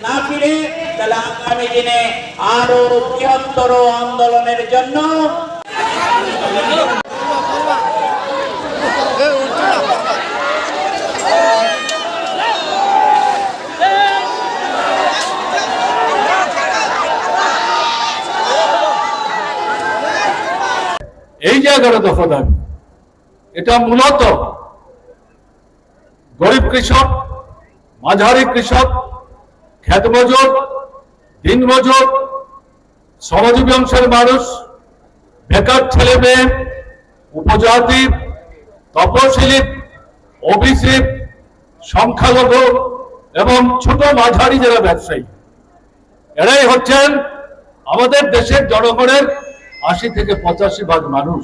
না ফিরে তাহলে আগামী দিনে আরো বৃহত্তর আন্দোলনের জন্য এই যে 11 দফা দাবি, এটা মূলত গরিব কৃষক, মাঝারি কৃষক, ক্ষেত মজুর, দিন মজুর, শ্রমজীবী অংশের মানুষ, বেকার ছেলে মেয়ে, উপজাতি, তপশিলি, ওবিসি, সংখ্যালঘু এবং ছোট মাঝারি যারা ব্যবসায়ী, এরাই হচ্ছেন আমাদের দেশের জনগণের 80 থেকে 85% মানুষ।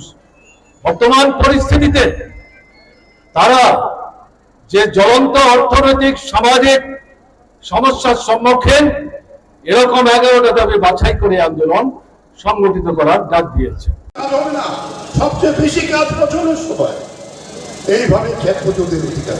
বর্তমান পরিস্থিতিতে তারা যে জ্বলন্ত অর্থনৈতিক সামাজিক সমস্যার সম্মুখীন, এরকম 11টা দাবি বাছাই করে আন্দোলন সংগঠিত করার ডাক দিয়েছে। সবচেয়ে বেশি কাজ বছরের সময় এইভাবে ক্ষেত মজুরদের অধিকার।